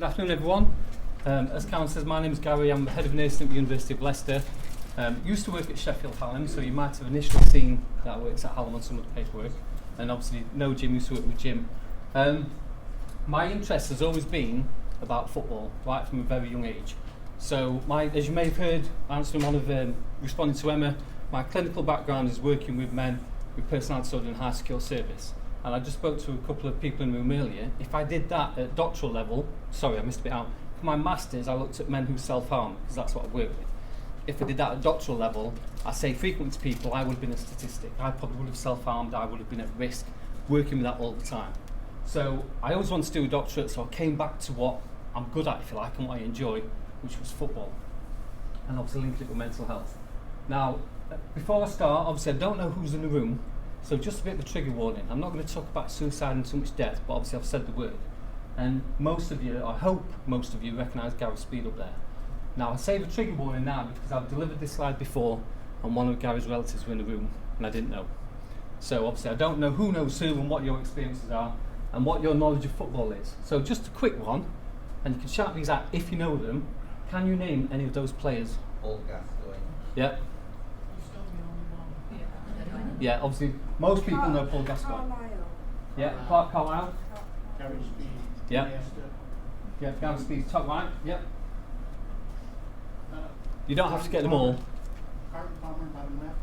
Good afternoon, everyone. As Karen says, my name is Gary. I'm the head of nursing at the University of Leicester. Used to work at Sheffield Hallam, so you might have initially seen that I worked at Hallam on some of the paperwork. And obviously, no Jim, used to work with Jim. My interest has always been about football, right from a very young age. So, as you may have heard, answering one of responding to Emma, my clinical background is working with men with personality disorder in high secure service. And I just spoke to a couple of people in the room earlier. If I did that at doctoral level, sorry, I missed a bit out. For my masters, I looked at men who self-harm, because that's what I work with. If I did that at doctoral level, I say frequently to people, I would have been a statistic. I probably would have self-harmed, I would have been at risk, working with that all the time. So I always wanted to do a doctorate, so I came back to what I'm good at, if you like, and what I enjoy, which was football. And obviously linked it with mental health. Now, before I start, obviously I don't know who's in the room, so just a bit of a trigger warning. I'm not going to talk about suicide in too much depth, but obviously I've said the word. And most of you, I hope most of you, recognise Gary's speed up there. Now I say the trigger warning now because I've delivered this slide before and one of Gary's relatives were in the room and I didn't know. So obviously I don't know who knows who and what your experiences are and what your knowledge of football is. So just a quick one, and you can shout these out if you know them. Can you name any of those players? Paul Gascoigne. Yeah. Yeah, obviously, most people know Paul Gascoigne. Yeah, Clarke Carlisle. Gary Speed. Yeah. Yeah, Gary Speed's top right. Yep. You don't have to get them all. Carlton Palmer, bottom left.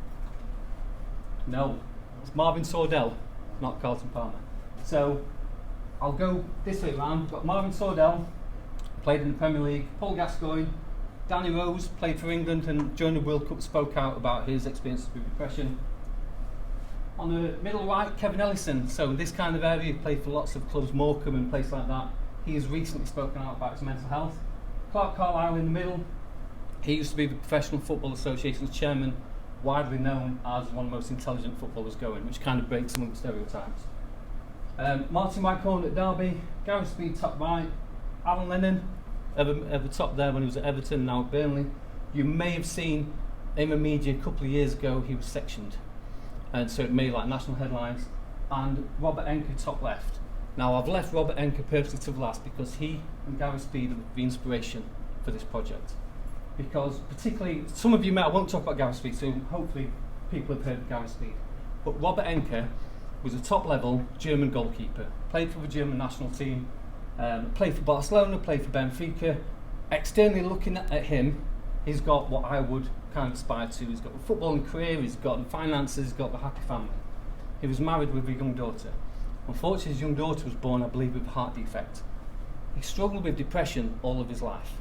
No, it's Marvin Sordell, not Carlton Palmer. So, I'll go this way round. We've got Marvin Sordell, played in the Premier League. Paul Gascoigne. Danny Rose, played for England and during the World Cup spoke out about his experiences with depression. On the middle right, Kevin Ellison. So in this kind of area, he played for lots of clubs, Morecambe and places like that. He has recently spoken out about his mental health. Clarke Carlisle in the middle. He used to be the Professional Football Association's chairman, widely known as one of the most intelligent footballers going, which kind of breaks some of the stereotypes. Martin Wycorn at Derby, Gary Speed top right, Alan Lennon at the top there when he was at Everton, now at Burnley. You may have seen in the media a couple of years ago he was sectioned. And so it made like national headlines. And Robert Enke top left. Now I've left Robert Enke purposely to the last because he and Gary Speed are the inspiration for this project. Because particularly, some of you may, I won't talk about Gary Speed, so hopefully people have heard of Gary Speed. But Robert Enke was a top level German goalkeeper, played for the German national team, played for Barcelona, played for Benfica. Externally looking at him, he's got what I would kind of aspire to. He's got a footballing career, he's got the finances, he's got the happy family. He was married with a young daughter. Unfortunately, his young daughter was born, I believe, with a heart defect. He struggled with depression all of his life.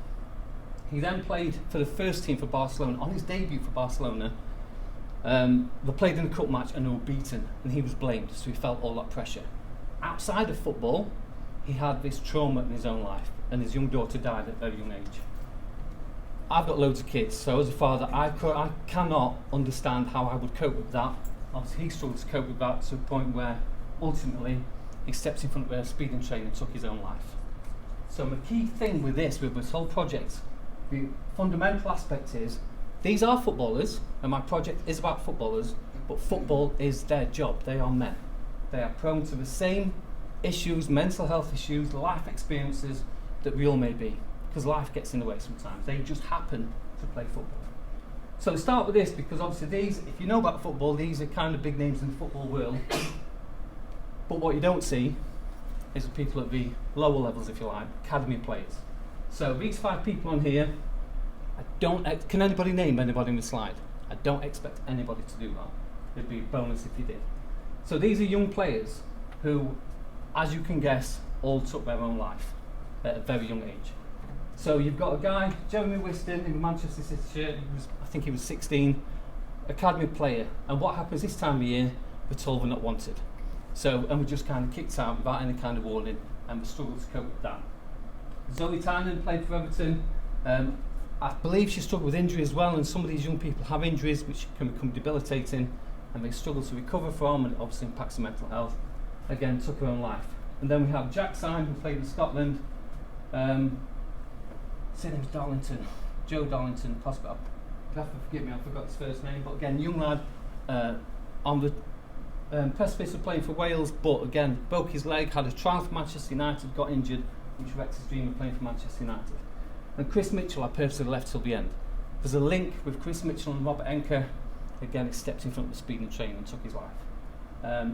He then played for the first team for Barcelona. On his debut for Barcelona, they played in a cup match and they were beaten, and he was blamed, so he felt all that pressure. Outside of football, he had this trauma in his own life, and his young daughter died at a very young age. I've got loads of kids, so as a father, I cannot understand how I would cope with that. Obviously, he struggled to cope with that to a point where, ultimately, he stepped in front of a speeding train and took his own life. So the key thing with this whole project, the fundamental aspect is, these are footballers, and my project is about footballers, but football is their job. They are men. They are prone to the same issues, mental health issues, life experiences that we all may be. Because life gets in the way sometimes. They just happen to play football. So let's start with this, because obviously these, if you know about football, these are kind of big names in the football world. But what you don't see is the people at the lower levels, if you like, academy players. So these 5 people on here, can anybody name anybody in the slide? I don't expect anybody to do that. It'd be a bonus if you did. So these are young players who, as you can guess, all took their own life at a very young age. So you've got a guy, Jeremy Whiston, in Manchester City shirt, I think he was 16, academy player. And what happens this time of year, they're told they're not wanted. So, and we're just kind of kicked out without any kind of warning, and we struggle to cope with that. Zoe Tynan played for Everton. I believe she struggled with injury as well, and some of these young people have injuries which can become debilitating, and they struggle to recover from, and it obviously impacts their mental health. Again, took her own life. And then we have Jack Syme, who played in Scotland. His name's Darlington, Joe Darlington, possibly. You have to forgive me, I forgot his first name, but again, young lad on the precipice of playing for Wales, but again, broke his leg, had a trial for Manchester United, got injured, which wrecked his dream of playing for Manchester United. And Chris Mitchell, I purposely left till the end. There's a link with Chris Mitchell and Robert Enke. Again, he stepped in front of the speeding train and took his life.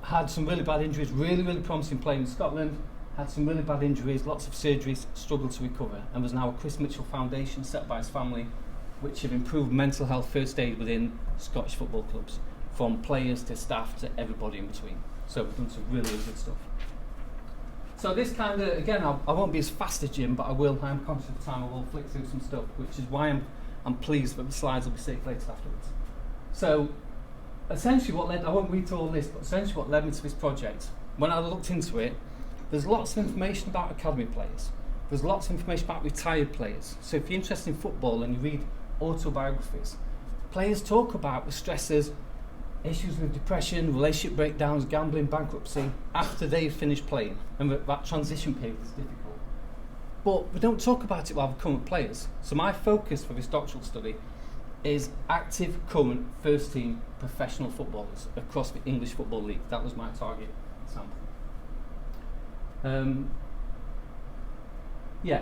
Had some really bad injuries, really promising playing in Scotland. Had some really bad injuries, lots of surgeries, struggled to recover, and there's now a Chris Mitchell Foundation set by his family, which have improved mental health first aid within Scottish football clubs, from players to staff to everybody in between. So we've done some really good stuff. So this kind of, again, I won't be as fast as Jim, but I am conscious of time, I will flick through some stuff, which is why I'm pleased that the slides will be circulated afterwards. So essentially I won't read through all this, but essentially what led me to this project, when I looked into it, there's lots of information about academy players. There's lots of information about retired players. So if you're interested in football and you read autobiographies, players talk about the stresses, issues with depression, relationship breakdowns, gambling, bankruptcy, after they've finished playing, and that transition period is difficult. But we don't talk about it while we're current players. So my focus for this doctoral study is active current first team professional footballers across the English Football League. That was my target sample.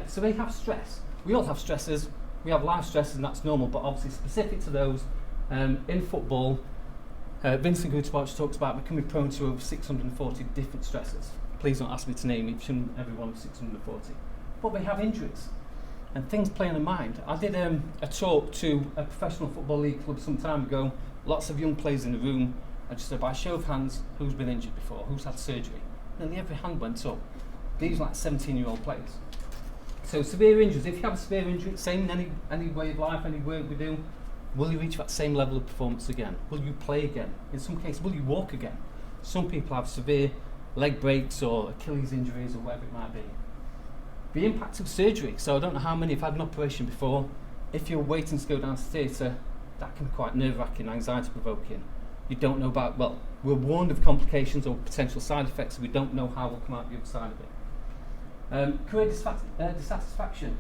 So they have stress. We all have stresses. We have life stresses, and that's normal, but obviously specific to those in football, Vincent Guterres talks about becoming prone to over 640 different stresses. Please don't ask me to name each and every one of 640. But they have injuries, and things play on the mind. I did a talk to a professional football league club some time ago, lots of young players in the room. I just said, by show of hands, who's been injured before, who's had surgery? Nearly every hand went up. These are like 17-year-old players. So severe injuries, if you have a severe injury, same in any way of life, any work we do, will you reach that same level of performance again? Will you play again? In some cases, will you walk again? Some people have severe leg breaks or Achilles injuries or whatever it might be. The impact of surgery, so I don't know how many have had an operation before. If you're waiting to go down to theatre, that can be quite nerve-wracking, anxiety-provoking. You don't know about, well, we're warned of complications or potential side effects, so we don't know how we'll come out the other side of it. Career dissatisfaction.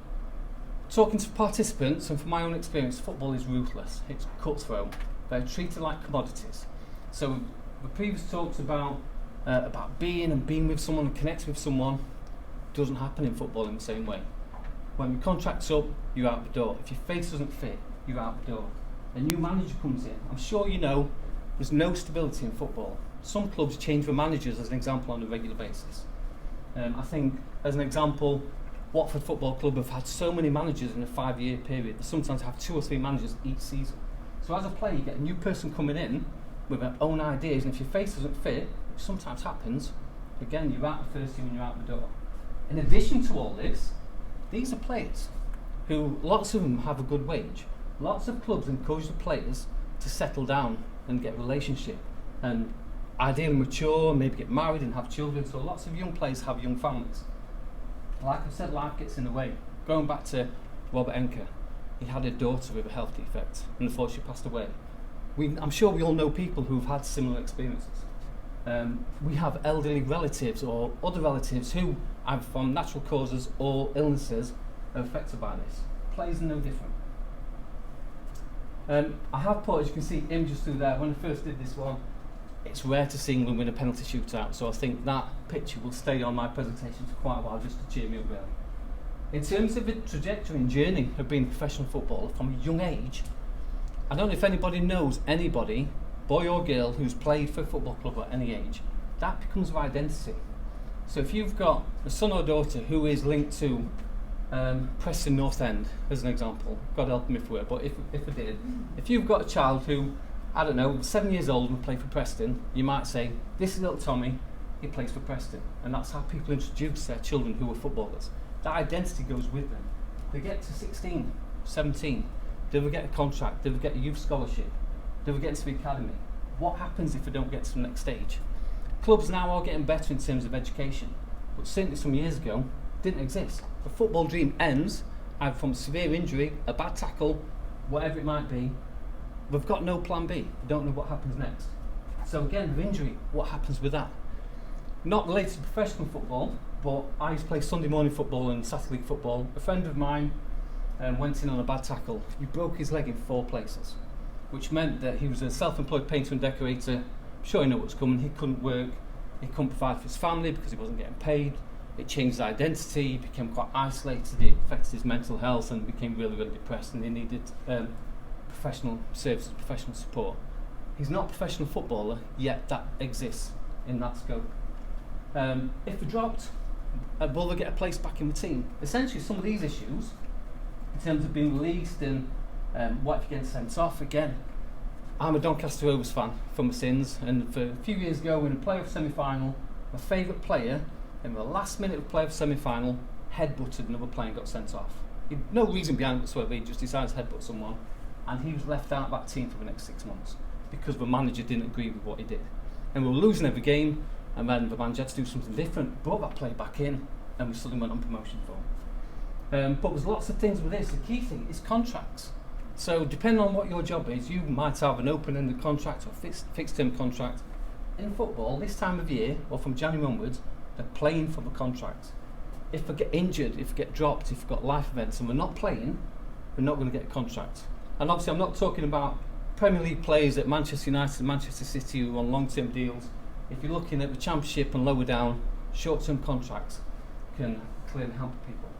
Talking to participants, and from my own experience, football is ruthless. It's cutthroat. They're treated like commodities. So the previous talks about being with someone and connecting with someone doesn't happen in football in the same way. When your contract's up, you're out the door. If your face doesn't fit, you're out the door. A new manager comes in. I'm sure you know there's no stability in football. Some clubs change their managers, as an example, on a regular basis. I think, as an example, Watford Football Club have had so many managers in a 5-year period. They sometimes have 2 or 3 managers each season. So as a player, you get a new person coming in with their own ideas, and if your face doesn't fit, which sometimes happens, again, you're out the first team and you're out the door. In addition to all this, these are players who, lots of them have a good wage. Lots of clubs encourage the players to settle down and get a relationship and ideally mature, maybe get married and have children. So lots of young players have young families. Like I said, life gets in the way. Going back to Robert Enke, he had a daughter with a health defect and unfortunately passed away. I'm sure we all know people who've had similar experiences. We have elderly relatives or other relatives who, either from natural causes or illnesses, are affected by this. Players are no different. I have put, as you can see, images through there. When I first did this one, it's rare to see England win a penalty shootout, so I think that picture will stay on my presentation for quite a while, just to cheer me up really. In terms of the trajectory and journey of being a professional footballer from a young age, I don't know if anybody knows anybody, boy or girl, who's played for a football club at any age. That becomes their identity. So if you've got a son or daughter who is linked to Preston North End, as an example, God help them if we were, but if I did, if you've got a child who, I don't know, 7 years old and play for Preston, you might say, this is little Tommy, he plays for Preston. And that's how people introduce their children who are footballers. That identity goes with them. They get to 16, 17, do they get a contract, do they get a youth scholarship, do they get into the academy? What happens if they don't get to the next stage? Clubs now are getting better in terms of education, but certainly some years ago, didn't exist. The football dream ends either from a severe injury, a bad tackle, whatever it might be. We've got no plan B. We don't know what happens next. So again, with injury, what happens with that? Not related to professional football, but I used to play Sunday morning football and Saturday league football. A friend of mine went in on a bad tackle. He broke his leg in 4 places, which meant that he was a self-employed painter and decorator. I'm sure you know what's coming. He couldn't work. He couldn't provide for his family because he wasn't getting paid. it changed his identity, he became quite isolated, it affected his mental health and became really, really depressed, and he needed professional services, professional support. He's not a professional footballer, yet that exists in that scope. If we dropped, will they get a place back in the team? Essentially, some of these issues, in terms of being released and what if you're getting sent off, again, I'm a Doncaster Rovers fan from the sins, and for a few years ago in a playoff semi-final, my favourite player, in the last minute of the playoff semi-final, headbutted another player and got sent off. No reason behind it whatsoever, he just decided to headbutt someone, and he was left out of that team for the next 6 months because the manager didn't agree with what he did. And we were losing every game, and then the manager had to do something different, brought that player back in, and we suddenly went on promotion for him. But there's lots of things with this. The key thing is contracts. So depending on what your job is, you might have an open-ended contract or fixed-term contract. In football, this time of year, or from January onwards, they're playing for the contract. If they get injured, if they get dropped, if they've got life events and we're not playing, we're not going to get a contract. And obviously I'm not talking about Premier League players at Manchester United and Manchester City who are on long-term deals. If you're looking at the Championship and lower down, short-term contracts can clearly help people.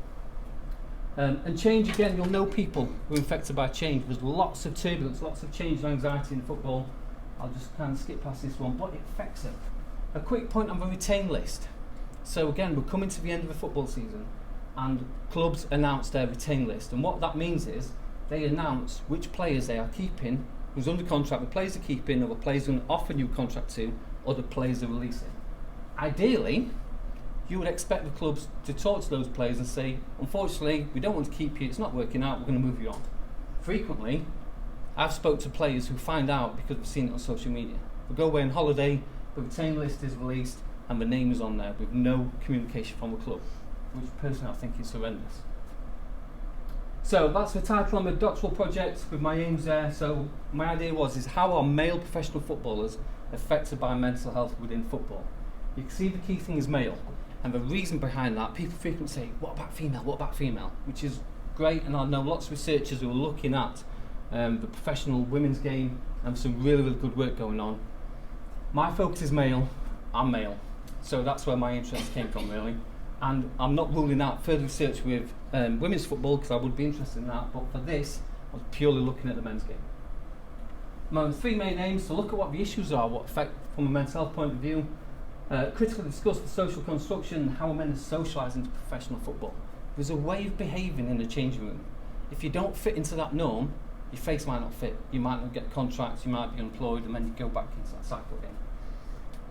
And change, again, you'll know people who are affected by change. There's lots of turbulence, lots of change and anxiety in football. I'll just kind of skip past this one, but it affects them. A quick point on the retain list. So again, we're coming to the end of the football season and clubs announce their retain list. And what that means is they announce which players they are keeping, who's under contract, the players they're keeping, or the players they're going to offer a new contract to, or the players they're releasing. Ideally, you would expect the clubs to talk to those players and say, unfortunately, we don't want to keep you, it's not working out, we're going to move you on. Frequently, I've spoke to players who find out because we've seen it on social media. They go away on holiday, the retain list is released, and the name is on there with no communication from the club, which personally I think is horrendous. So that's the title on the doctoral project with my aims there. So my idea is how are male professional footballers affected by mental health within football? You can see the key thing is male. And the reason behind that, people frequently say, what about female, what about female? Which is great, and I know lots of researchers who are looking at the professional women's game and some really, really good work going on. My focus is male, I'm male. So that's where my interest came from, really. And I'm not ruling out further research with women's football, because I would be interested in that, but for this, I was purely looking at the men's game. My three main aims: to look at what the issues are, what affect from a mental health point of view, critically discuss the social construction and how men are socialised into professional football. There's a way of behaving in the changing room. If you don't fit into that norm, your face might not fit, you might not get contracts, you might be unemployed, and then you go back into that cycle again.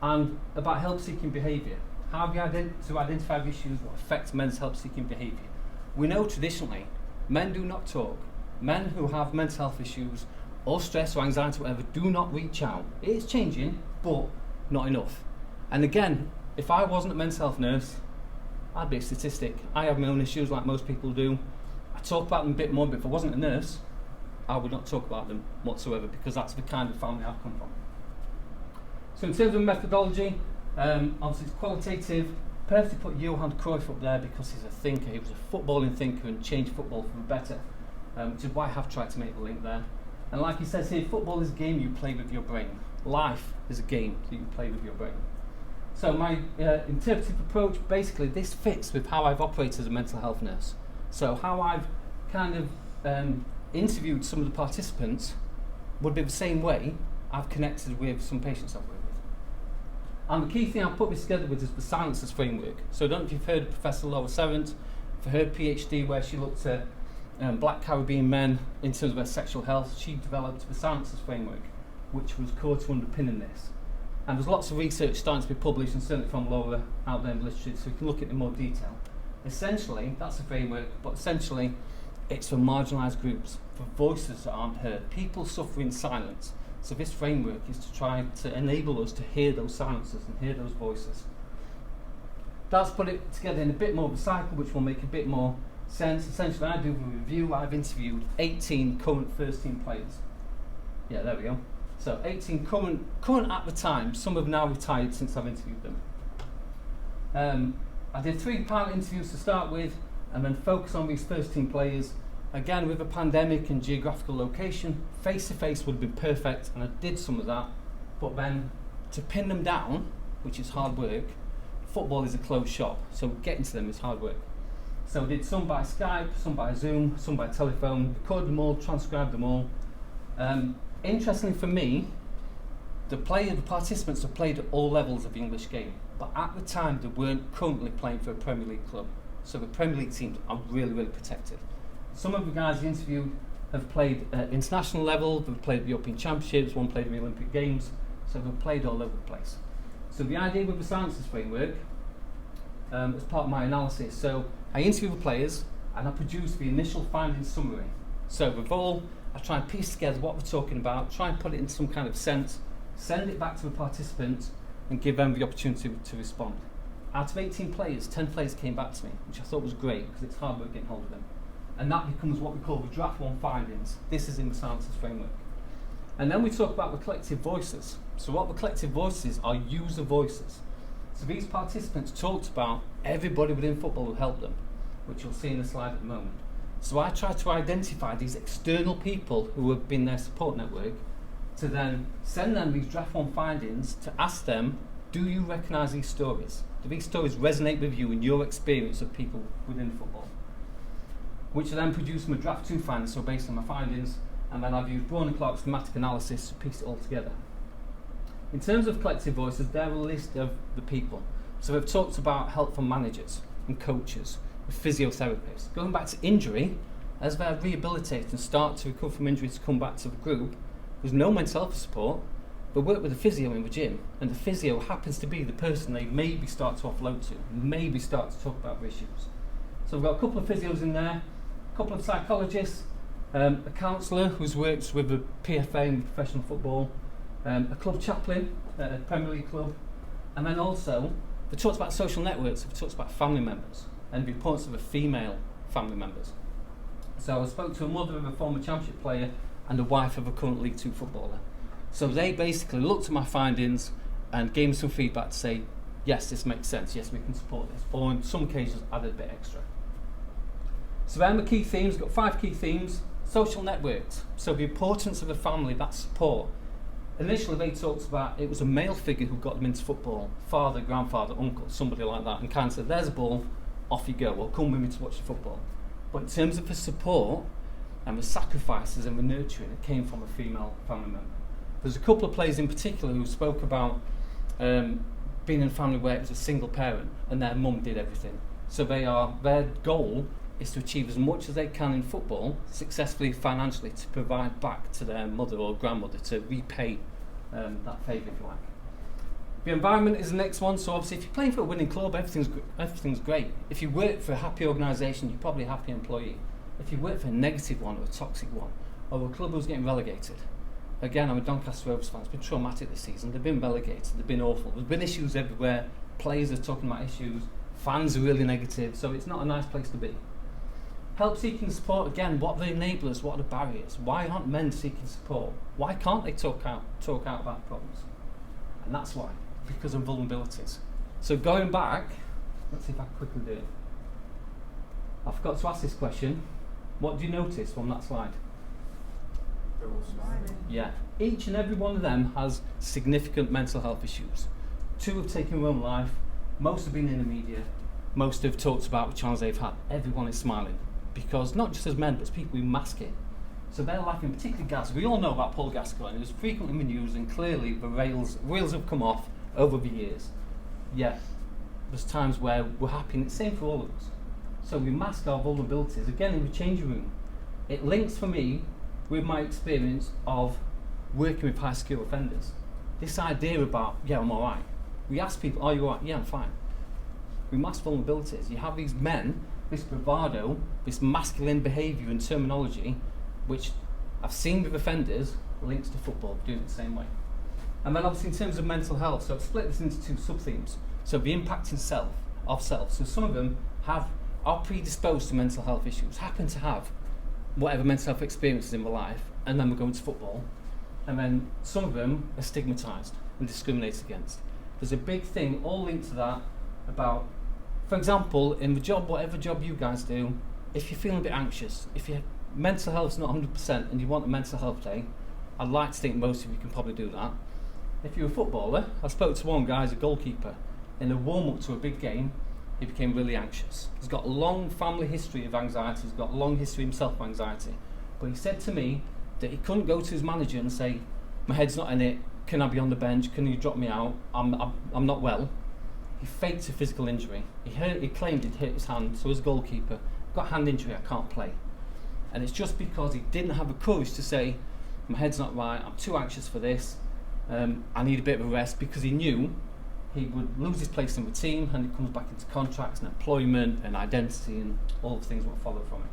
And about help-seeking behaviour. How have you to identify the issues that affect men's help-seeking behaviour? We know traditionally, men do not talk. Men who have mental health issues or stress or anxiety or whatever do not reach out. It is changing, but not enough. And again, if I wasn't a mental health nurse, I'd be a statistic. I have my own issues like most people do. I talk about them a bit more, but if I wasn't a nurse, I would not talk about them whatsoever, because that's the kind of family I've come from. So in terms of methodology, obviously it's qualitative. Perfectly put Johan Cruyff up there because he's a thinker. He was a footballing thinker and changed football for the better, which is why I have tried to make the link there. And like he says here, football is a game you play with your brain. Life is a game that you play with your brain. So my interpretive approach, basically this fits with how I've operated as a mental health nurse. So how I've kind of interviewed some of the participants would be the same way I've connected with some patients I've worked with. And the key thing I've put this together with is the silencers framework. So I don't know if you've heard of Professor Laura Serrant for her PhD, where she looked at black Caribbean men in terms of their sexual health. She developed the silencers framework, which was core to underpinning this. And there's lots of research starting to be published, and certainly from Laura out there in the literature, so we can look at it in more detail. Essentially, that's a framework, but essentially it's for marginalised groups, for voices that aren't heard, people suffering in silence. So this framework is to try to enable us to hear those silences and hear those voices. That's put it together in a bit more of a cycle, which will make a bit more sense. Essentially, I do a review. I've interviewed 18 current first team players. Yeah, there we go. So 18 current at the time. Some have now retired since I've interviewed them. I did 3 pilot interviews to start with, and then focus on these first team players. Again, with a pandemic and geographical location, face-to-face would have been perfect, and I did some of that. But then, to pin them down, which is hard work, football is a closed shop, so getting to them is hard work. So we did some by Skype, some by Zoom, some by telephone, recorded them all, transcribed them all. Interestingly for me, the participants have played at all levels of the English game, but at the time they weren't currently playing for a Premier League club. So the Premier League teams are really, really protected. Some of the guys interviewed have played at international level, they've played at the European Championships, one played at the Olympic Games, so they've played all over the place. So the idea with the Sciences framework, as part of my analysis, so I interview the players and I produce the initial findings summary. So with all, I try and piece together what we're talking about, try and put it into some kind of sense, send it back to the participants and give them the opportunity to respond. Out of 18 players, 10 players came back to me, which I thought was great because it's hard work getting hold of them. And that becomes what we call the draft 1 findings. This is in the Sciences framework. And then we talk about the collective voices. So what the collective voices are user voices. So these participants talked about everybody within football who helped them, which you'll see in the slide at the moment. So I try to identify these external people who have been their support network to then send them these draft 1 findings to ask them, do you recognise these stories? Do these stories resonate with you in your experience of people within football? Which are then produced from a draft 2 findings, so based on my findings, and then I've used Braun and Clarke's thematic analysis to piece it all together. In terms of collective voices, they're a list of the people. So we've talked about help from managers and coaches, and physiotherapists. Going back to injury, as they're rehabilitated and start to recover from injury to come back to the group, there's no mental health support, but work with a physio in the gym, and the physio happens to be the person they maybe start to offload to, maybe start to talk about the issues. So we've got a couple of physios in there, a couple of psychologists, a counsellor who's worked with the PFA in professional football, a club chaplain at a Premier League club, and then also, we talked about social networks, we talked about family members, and the importance of the female family members. So I spoke to a mother of a former championship player and a wife of a current League 2 footballer. So they basically looked at my findings and gave me some feedback to say, yes, this makes sense, yes, we can support this, or in some cases added a bit extra. So then the key themes, got 5 key themes. Social networks, so the importance of a family, that support. Initially they talked about it was a male figure who got them into football, father, grandfather, uncle, somebody like that, and kind of said, there's a ball, off you go, or come with me to watch the football. But in terms of the support and the sacrifices and the nurturing, it came from a female family member. There's a couple of players in particular who spoke about being in a family where it was a single parent and their mum did everything. So their goal is to achieve as much as they can in football, successfully financially, to provide back to their mother or grandmother to repay that favour, if you like. The environment is the next one. So obviously if you're playing for a winning club, everything's great. If you work for a happy organisation, you're probably a happy employee. If you work for a negative one or a toxic one, or a club who's getting relegated, again, I'm a Doncaster Rovers fan, it's been traumatic this season, they've been relegated, they've been awful, there's been issues everywhere, players are talking about issues, fans are really negative, so it's not a nice place to be. Help seeking support, again, what are the enablers, what are the barriers? Why aren't men seeking support? Why can't they talk out about problems? And that's why, because of vulnerabilities. So going back, let's see if I can quickly do it. I forgot to ask this question. What do you notice from that slide? They're all smiling. Yeah, each and every one of them has significant mental health issues. 2 have taken their own life, most have been in the media, most have talked about the challenges they've had. Everyone is smiling, because not just as men, but as people who mask it. So they're laughing, particularly Gas. We all know about Paul Gascoigne, who's frequently in the news, and clearly the wheels have come off over the years. Yet, there's times where we're happy, and it's the same for all of us. So we mask our vulnerabilities, again in the changing room. It links for me with my experience of working with high secure offenders. This idea about, yeah, I'm all right. We ask people, are you all right? Yeah, I'm fine. We mask vulnerabilities. You have these men, this bravado, this masculine behaviour and terminology, which I've seen with offenders, links to football, doing it the same way. And then obviously in terms of mental health, so I've split this into 2 sub-themes. So the impact of self. So some of them are predisposed to mental health issues, happen to have whatever mental health experiences in their life, and then we're going to football. And then some of them are stigmatised and discriminated against. There's a big thing all linked to that about, for example, in the job, whatever job you guys do, if you're feeling a bit anxious, if your mental health's not 100% and you want a mental health day, I'd like to think most of you can probably do that. If you're a footballer, I spoke to one guy, he's a goalkeeper. in a warm-up to a big game, he became really anxious. He's got a long family history of anxiety, he's got a long history himself of anxiety. But he said to me that he couldn't go to his manager and say, my head's not in it, can I be on the bench, can you drop me out, I'm not well. He faked a physical injury. He claimed he'd hurt his hand, so as a goalkeeper, got a hand injury, I can't play. And it's just because he didn't have the courage to say, my head's not right, I'm too anxious for this, I need a bit of a rest, because he knew he would lose his place in the team, and it comes back into contracts and employment and identity and all the things that will follow from it.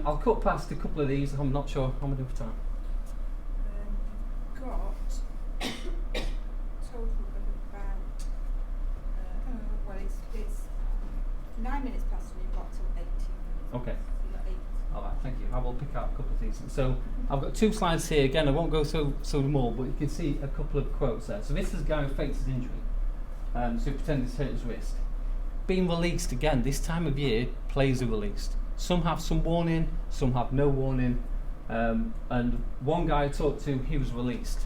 I'll cut past a couple of these, I'm not sure how many for time. Got total of about, well it's 9 minutes past and you've got till 18 minutes. Okay. So you've got 8. Alright, thank you. I will pick out a couple of these. So I've got 2 slides here. Again, I won't go through them all, but you can see a couple of quotes there. So this is a guy who fakes his injury. So he pretended to hurt his wrist. Being released, again, this time of year, players are released. Some have some warning, some have no warning. And one guy I talked to, he was released.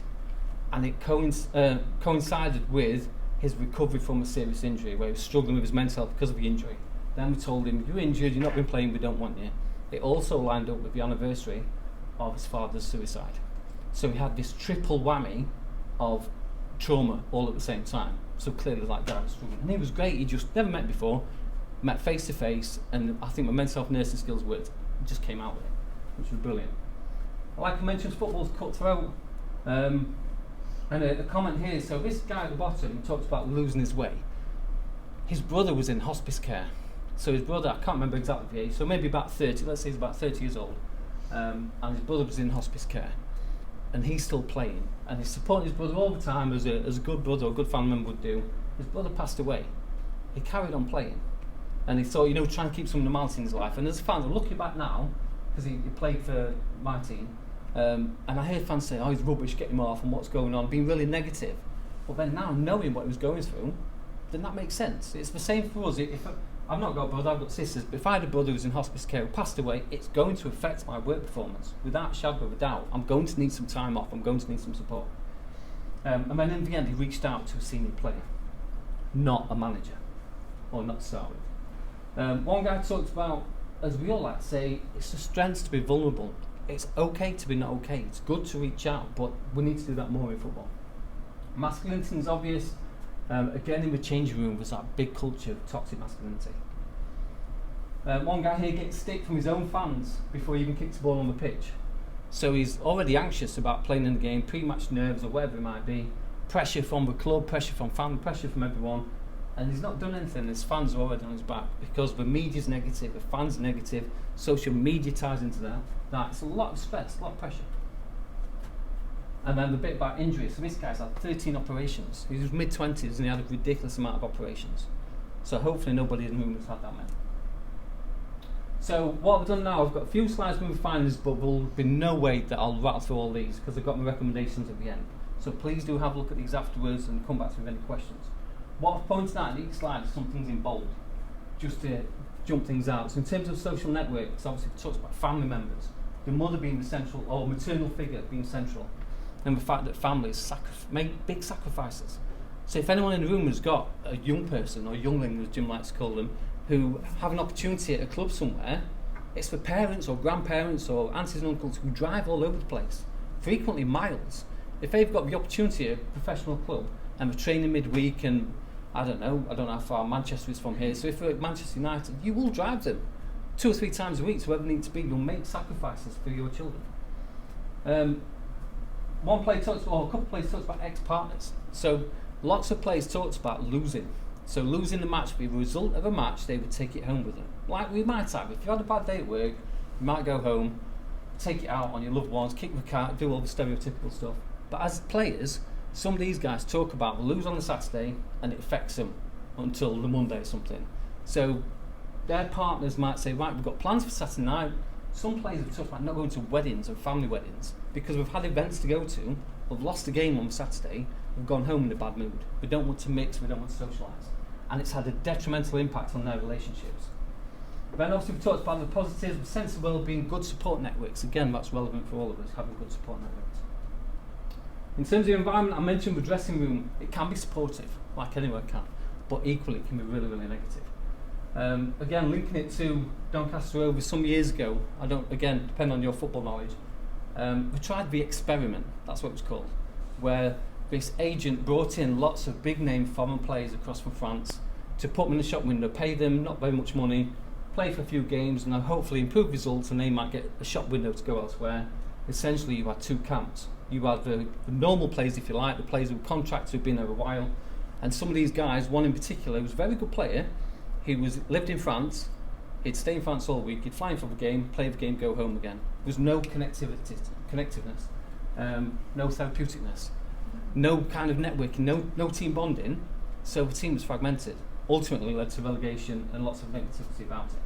And it coincided with his recovery from a serious injury, where he was struggling with his mental health because of the injury. Then we told him, you're injured, you've not been playing, we don't want you. It also lined up with the anniversary of his father's suicide. So he had this triple whammy of trauma all at the same time. So clearly that guy was struggling. And he was great, he just never met before, met face to face, and I think my mental health nursing skills worked, just came out with it, which was brilliant. Like I mentioned, football's cutthroat. And a comment here, so this guy at the bottom talks about losing his way. His brother was in hospice care. So his brother, I can't remember exactly the age, so maybe about 30, let's say he's about 30 years old. And his brother was in hospice care. And he's still playing. And he's supporting his brother all the time, as a good brother or a good family member would do. His brother passed away. He carried on playing. And he thought, try and keep some normality in his life. And as a fan, I'm looking back now, because he played for my team, and I hear fans say, oh, he's rubbish, get him off, and what's going on, being really negative. Well, then now, knowing what he was going through, then that makes sense. It's the same for us. I've not got a brother, I've got sisters, but if I had a brother who's in hospice care who passed away, it's going to affect my work performance. Without a shadow of a doubt, I'm going to need some time off, I'm going to need some support. And then in the end, he reached out to a senior player, not a manager, or not to start with. One guy talked about, as we all like to say, it's a strength to be vulnerable. It's okay to be not okay. It's good to reach out, but we need to do that more in football. Masculinity is obvious. Again, in the changing room, there's that big culture of toxic masculinity. One guy here gets stick from his own fans before he even kicks the ball on the pitch. So he's already anxious about playing in the game, pre-match nerves or whatever it might be. Pressure from the club, pressure from family, pressure from everyone. And he's not done anything. His fans are already on his back because the media's negative, the fans are negative, social media ties into that. It's a lot of stress, a lot of pressure. And then the bit about injuries. So this guy's had 13 operations. He was mid-20s and he had a ridiculous amount of operations. So hopefully nobody in the room has had that many. So what I've done now, I've got a few slides with findings, but there'll be no way that I'll rattle through all these because I've got my recommendations at the end. So please do have a look at these afterwards and come back to me with any questions. What I've pointed out in each slide is some things in bold, just to jump things out. So in terms of social networks, obviously it talks about family members, the mother being the central, or maternal figure being central, and the fact that families make big sacrifices. So if anyone in the room has got a young person, or youngling as Jim likes to call them, who have an opportunity at a club somewhere, it's for parents or grandparents or aunties and uncles who drive all over the place, frequently miles. If they've got the opportunity at a professional club and they're training midweek and I don't know how far Manchester is from here, so if you're at Manchester United, you will drive them 2 or 3 times a week to wherever they need to be. You'll make sacrifices for your children. A couple of players talks about ex-partners. So lots of players talked about losing. So losing the match, the result of a match, they would take it home with them. Like we might have. If you had a bad day at work, you might go home, take it out on your loved ones, kick the cat, do all the stereotypical stuff. But as players, some of these guys talk about they lose on the Saturday and it affects them until the Monday or something. So their partners might say, right, we've got plans for Saturday night. Some players have talked about not going to weddings and family weddings because we've had events to go to, we've lost a game on Saturday, we've gone home in a bad mood. We don't want to mix, we don't want to socialise. And it's had a detrimental impact on their relationships. Then obviously we've talked about the positives, sense of well-being, good support networks. Again, that's relevant for all of us, having good support networks. In terms of the environment, I mentioned the dressing room, it can be supportive, like anywhere can, but equally it can be really, really negative. Again, linking it to Doncaster Rovers some years ago, again, depend on your football knowledge, we tried the experiment, that's what it was called, where this agent brought in lots of big name foreign players across from France to put them in the shop window, pay them not very much money, play for a few games and hopefully improve results, and they might get a shop window to go elsewhere. Essentially you had two camps. You had the normal players, if you like, the players who were contracted, who've been there a while, and some of these guys, one in particular, was a very good player. He lived in France, he'd stay in France all week, he'd fly in for the game, play the game, go home again. There was no connectiveness, no therapeuticness, no kind of networking, no team bonding, so the team was fragmented. Ultimately led to relegation and lots of negativity about it.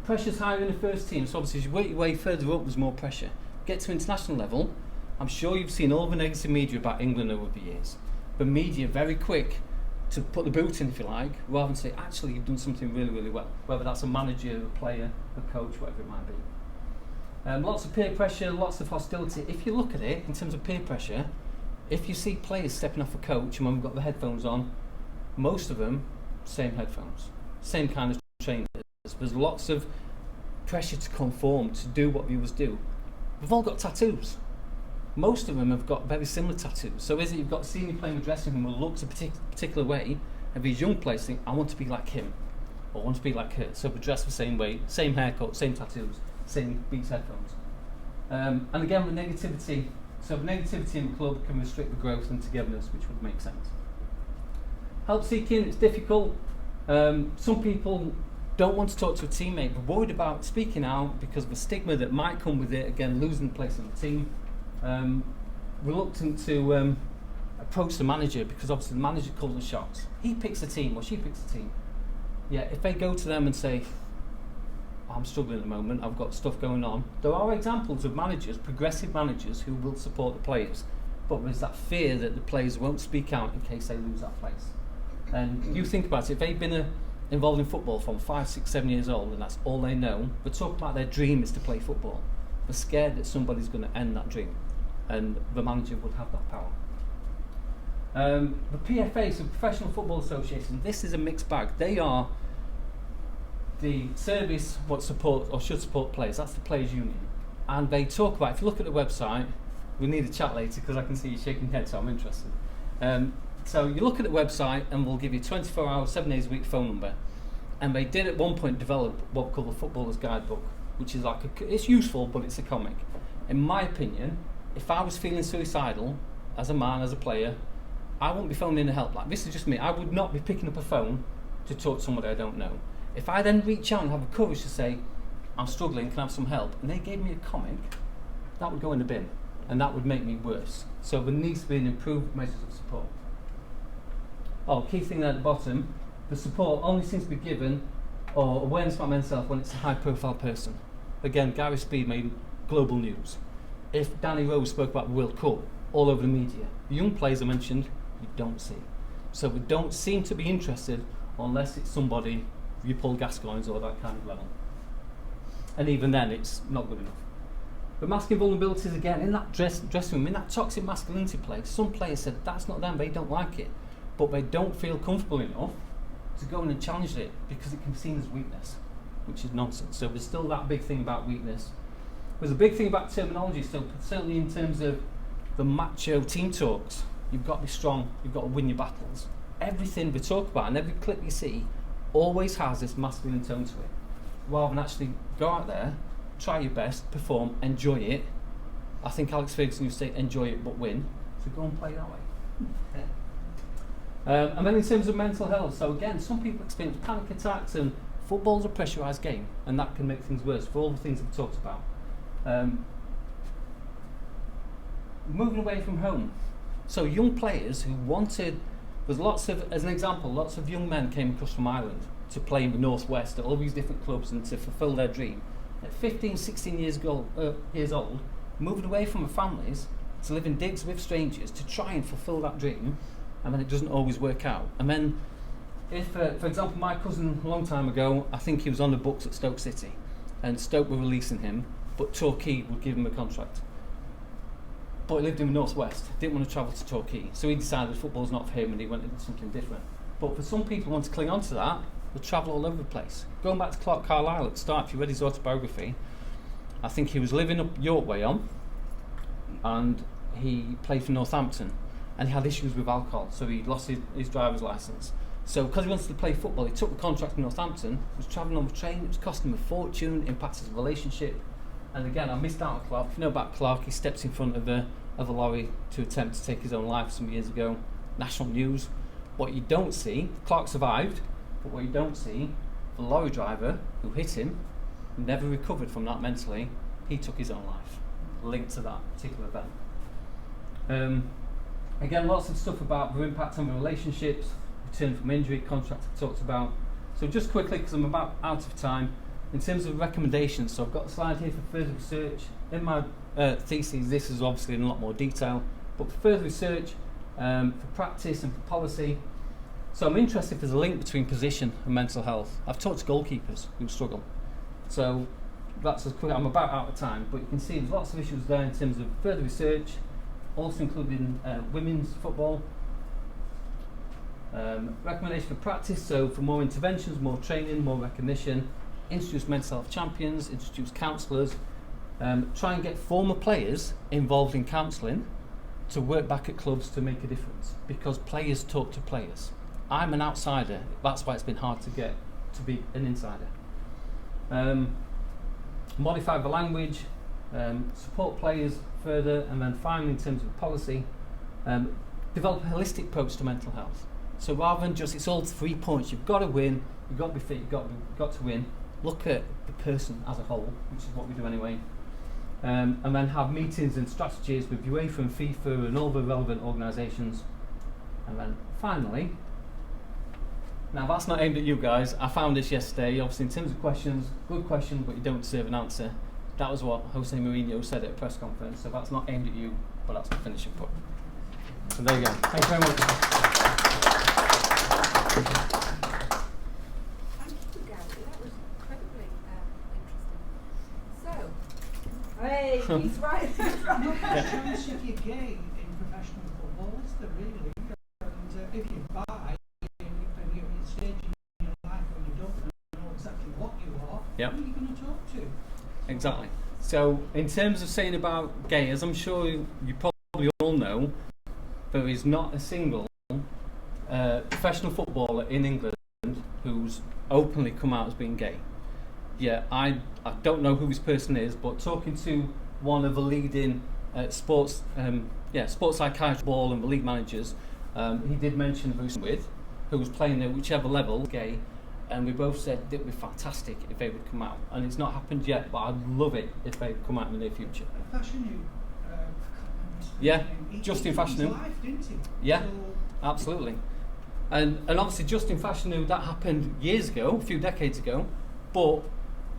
Pressure's higher in the first team, so obviously as you work your way further up, there's more pressure. Get to international level, I'm sure you've seen all the negative media about England over the years. The media very quick to put the boot in, if you like, rather than say, actually, you've done something really, really well. Whether that's a manager, a player, a coach, whatever it might be. Lots of peer pressure, lots of hostility. If you look at it, in terms of peer pressure, if you see players stepping off a coach and when we've got the headphones on, most of them, same headphones, same kind of trainers. There's lots of pressure to conform, to do what viewers do. We've all got tattoos. Most of them have got very similar tattoos. So is it you've got a senior player in the dressing room who looks a particular way, and these young players think, I want to be like him, or I want to be like her. So we dress the same way, same haircut, same tattoos, same Beats headphones. And again, the negativity. So the negativity in the club can restrict the growth and togetherness, which would make sense. Help seeking, it's difficult. Some people don't want to talk to a teammate, but worried about speaking out because of the stigma that might come with it, again, losing the place on the team. Reluctant to approach the manager because obviously the manager calls the shots. He picks a team or she picks a team. Yeah, if they go to them and say, I'm struggling at the moment, I've got stuff going on, there are examples of managers, progressive managers, who will support the players, but there's that fear that the players won't speak out in case they lose that place. And you think about it, if they've been involved in football from 5, 6, 7 years old and that's all they know, they talk about their dream is to play football. They're scared that somebody's going to end that dream, and the manager would have that power. The PFA, so Professional Football Association, this is a mixed bag. They are the service what support or should support players. That's the players' union, and they talk about. If you look at the website, we need a chat later because I can see you shaking your head, so I'm interested. So you look at the website, and we'll give you 24 hours, 7 days a week phone number. And they did at one point develop what we call the Footballer's Guidebook, which is like it's useful, but it's a comic. In my opinion, if I was feeling suicidal as a man, as a player, I wouldn't be phoning in a helpline. This is just me. I would not be picking up a phone to talk to somebody I don't know. If I then reach out and have the courage to say, I'm struggling, can I have some help? And they gave me a comic, that would go in the bin, and that would make me worse. So there needs to be an improved measures of support. Key thing there at the bottom, the support only seems to be given, or awareness about mental health, when it's a high-profile person. Again, Gary Speed made global news. If Danny Rose spoke about the World Cup, all over the media. The young players I mentioned, you don't see. So we don't seem to be interested unless it's somebody, you Paul Gascoigne's or that kind of level. And even then, it's not good enough. But masculine vulnerabilities, again, in that dressing room, in that toxic masculinity place, some players said that's not them, they don't like it. But they don't feel comfortable enough to go in and challenge it because it can be seen as weakness, which is nonsense. So there's still that big thing about weakness. There's a big thing about terminology, so certainly in terms of the macho team talks, you've got to be strong, you've got to win your battles. Everything we talk about and every clip you see always has this masculine tone to it. Rather than actually go out there, try your best, perform, enjoy it. I think Alex Ferguson used to say, enjoy it but win. So go and play that way. And then in terms of mental health, so again, some people experience panic attacks, and football's a pressurised game, and that can make things worse for all the things we've talked about. Moving away from home. So young players who wanted, there's lots of, as an example, lots of young men came across from Ireland to play in the Northwest at all these different clubs and to fulfil their dream. At 15, 16 years old, moving away from their families to live in digs with strangers to try and fulfil that dream, and then it doesn't always work out. And then, if, for example, my cousin a long time ago, I think he was on the books at Stoke City, and Stoke were releasing him, but Torquay would give him a contract. but he lived in the northwest, didn't want to travel to Torquay, so he decided football's not for him and he went into something different. But for some people who want to cling on to that, they'll travel all over the place. Going back to Clark Carlisle at the start, if you read his autobiography, I think he was living up York Way on, and he played for Northampton, and he had issues with alcohol, so he lost his driver's licence. So because he wanted to play football, he took the contract in Northampton, was travelling on the train, it was costing him a fortune, impacted his relationship. And again, I missed out on Clark. If you know about Clark, he steps in front of a lorry to attempt to take his own life some years ago. National news. What you don't see, Clark survived, but what you don't see, the lorry driver who hit him never recovered from that mentally. He took his own life, linked to that particular event. Again, lots of stuff about the impact on the relationships, return from injury, contract I talked about. So just quickly, because I'm about out of time, in terms of recommendations, so I've got a slide here for further research. In my thesis, this is obviously in a lot more detail, but for further research, for practice and for policy, so I'm interested if there's a link between position and mental health. I've talked to goalkeepers who struggle. So that's as quick, I'm about out of time, but you can see there's lots of issues there in terms of further research, also including women's football. Recommendation for practice, so for more interventions, more training, more recognition, introduce mental health champions, introduce counsellors, try and get former players involved in counselling to work back at clubs to make a difference, because players talk to players. I'm an outsider, that's why it's been hard to get to be an insider. Modify the language, support players further, and then finally in terms of policy, develop a holistic approach to mental health. So rather than just, it's all 3 points, you've got to win, you've got to be fit, you've got to win, look at the person as a whole, which is what we do anyway, and then have meetings and strategies with UEFA and FIFA and all the relevant organisations. And then finally, now that's not aimed at you guys, I found this yesterday, obviously in terms of questions, good question but you don't deserve an answer. That was what Jose Mourinho said at a press conference, so that's not aimed at you, but that's my finishing point. So there you go, thank you very much. Thank you, Gary. That was incredibly interesting. So, hey, he's right. The chance if you gain in professional football is the really, and if you buy and you're at a stage in your life where you don't know exactly what you are, Yep. who are you going to talk to? Exactly. So in terms of saying about gay, as I'm sure you probably all know, there is not a single professional footballer in England who's openly come out as being gay. Yeah, I don't know who this person is, but talking to one of the leading sports psychiatrists ball and the league managers, he did mention Bruce with, who was playing at whichever level, gay, and we both said it would be fantastic if they would come out. And it's not happened yet, but I'd love it if they would come out in the near future. Fashanu, Yeah, Justin Fashanu. His life, didn't he? Yeah, So, absolutely. And obviously Justin Fashanu, that happened years ago, a few decades ago, but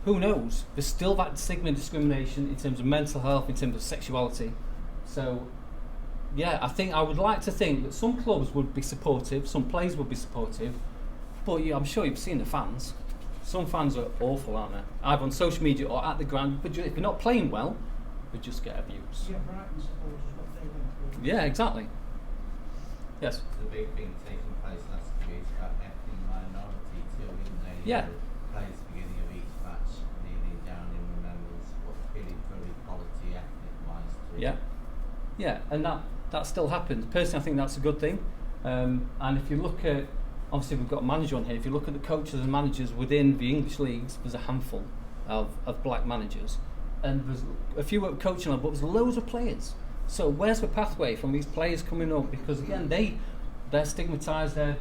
who knows? There's still that stigma and discrimination in terms of mental health, in terms of sexuality. So, yeah, I would like to think that some clubs would be supportive, some players would be supportive, but yeah, I'm sure you've seen the fans. Some fans are awful, aren't they? Either on social media or at the ground, but if you're not playing well, they just get abused. yeah, Brighton supporters, what they went through. Yeah, exactly. Yes. The big thing taking place last week about ethnic minority too, isn't there? Yeah. Players at the beginning of each match kneeling down in remembrance of feeling for equality ethnic wise too. Yeah. Yeah, and that still happens. Personally, I think that's a good thing. And if you look at, obviously we've got a manager on here, if you look at the coaches and managers within the English leagues, there's a handful of black managers. And there's a few at coaching level, but there's loads of players. So where's the pathway from these players coming up? Because again, they're stigmatised,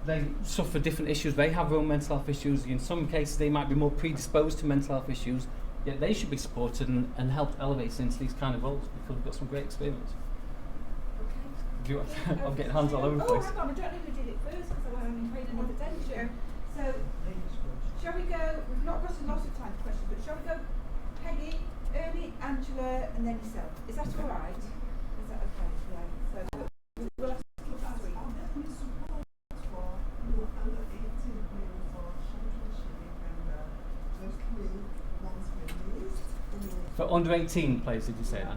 they suffer different issues, they have their own mental health issues. In some cases they might be more predisposed to mental health issues, yet they should be supported and helped elevate into these kind of roles, because we've got some great experience. Okay. I'm getting hands all over the Oh, place. hang on, I don't know who did it first because I wasn't paying enough attention. So, Ladies first. shall we go, we've not got a lot of time for questions, but shall we go Peggy, Ernie, Angela, and then yourself? Is that all right? Is that okay? Yeah. So, we'll have to keep that sweet. For under 18 players, did you say that?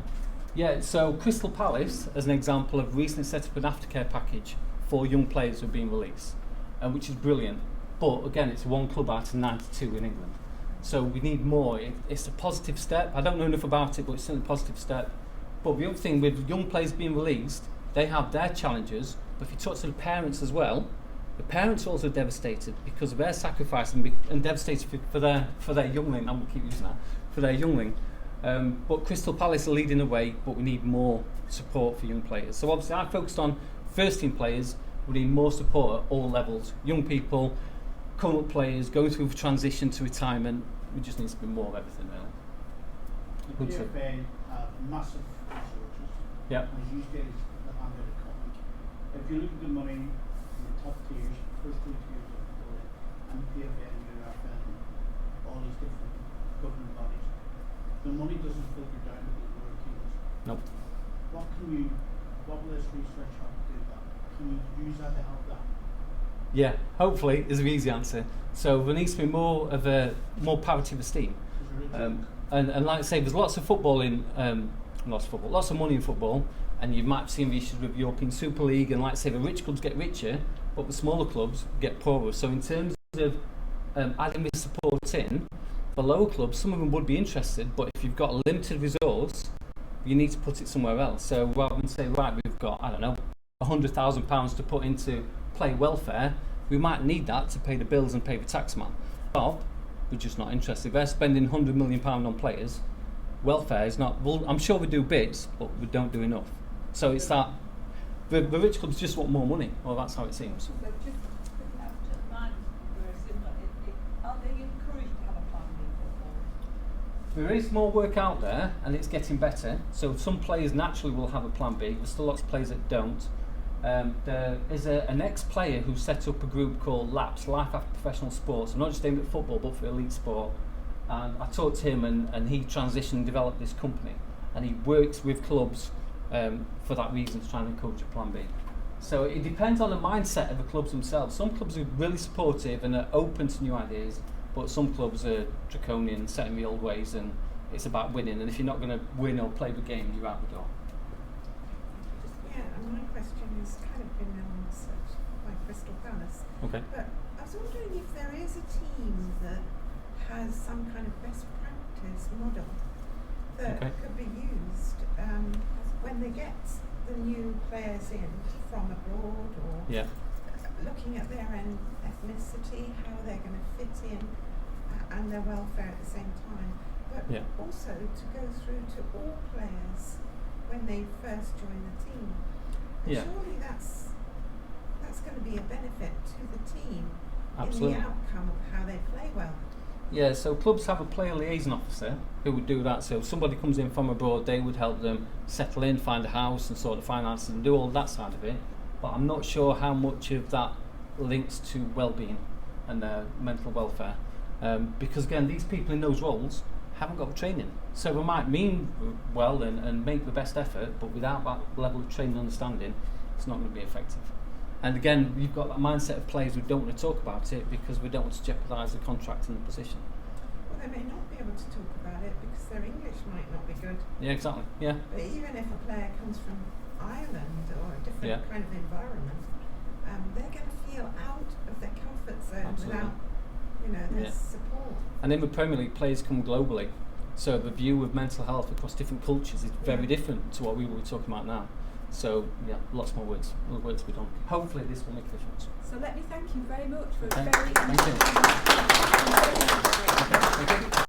Yeah, so Crystal Palace, as an example, have recently set up an aftercare package for young players who are being released, which is brilliant. But again, it's one club out of 92 in England. So we need more. It's a positive step. I don't know enough about it, but it's still a positive step. But the other thing with young players being released, they have their challenges. But if you talk to the parents as well, the parents are also devastated because of their sacrifice and devastated for their youngling. I'm going to keep using that, for their youngling. But Crystal Palace are leading the way, but we need more support for young players. So obviously I focused on first team players. We need more support at all levels. Young people, current players, going through transition to retirement. We just need to be more of everything really. The PFA have massive resources. Yeah. And these days the pandemic economy. If you look at the money in the top tiers, first two tiers of football, and the PFA and UEFA and all these different governing bodies, the money doesn't filter down to the lower tiers. Nope. What will this research help do that? Can you use that to help that? Yeah, hopefully is the easy answer. So there needs to be more parity of esteem. And like I say, there's lots of football in lots of money in football, and you might have seen the issues with the European Super League, and like I say, the rich clubs get richer, but the smaller clubs get poorer. So in terms of adding this support in, the lower clubs, some of them would be interested, but if you've got a limited resource, you need to put it somewhere else. So rather than say, right, we've got, I don't know, £100,000 to put into player welfare, we might need that to pay the bills and pay the taxman. But we're just not interested. They're spending £100 million on players. Welfare is not, well, I'm sure we do bits, but we don't do enough. So it's that, the rich clubs just want more money, well that's how it seems. So just putting out to mine very similar. Are they encouraged to have a plan B football? There is more work out there and it's getting better. So some players naturally will have a plan B. There's still lots of players that don't. There is an ex-player who set up a group called LAPS, Life After Professional Sports. I'm not just aimed at football but for elite sport. And I talked to him and he transitioned and developed this company. And he works with clubs for that reason to try and encourage a plan B. So it depends on the mindset of the clubs themselves. Some clubs are really supportive and are open to new ideas, but some clubs are draconian, set in the old ways, and it's about winning. And if you're not going to win or play the game, you're out the door. Yeah, and my question has kind of been answered by Crystal Palace. Okay. But I was wondering if there is a team that has some kind of best practice model that could be used when they get the new players in from abroad, or looking at their ethnicity, how they're going to fit in, and their welfare at the same time. But also to go through to all players when they first join the team. And surely that's going to be a benefit to the team in the outcome of how they play well. Yeah, so clubs have a player liaison officer who would do that. So if somebody comes in from abroad, they would help them settle in, find a house and sort the finances and do all that side of it. But I'm not sure how much of that links to well-being and mental welfare. Because again, these people in those roles haven't got the training. So they might mean well and make the best effort, but without that level of training and understanding, it's not going to be effective. And again, you've got that mindset of players who don't want to talk about it because we don't want to jeopardise the contract and the position. Well, they may not be able to talk about it because their English might not be good. Yeah, exactly. Yeah. But even if a player comes from Ireland or a different kind of environment, they're going to feel out of their comfort zone without, their support. And in the Premier League, players come globally, so the view of mental health across different cultures is very different to what we were talking about now. So lots more work to be done. Hopefully this will make a difference. So let me thank you very much for a Okay. very Thank you. interesting Thank you.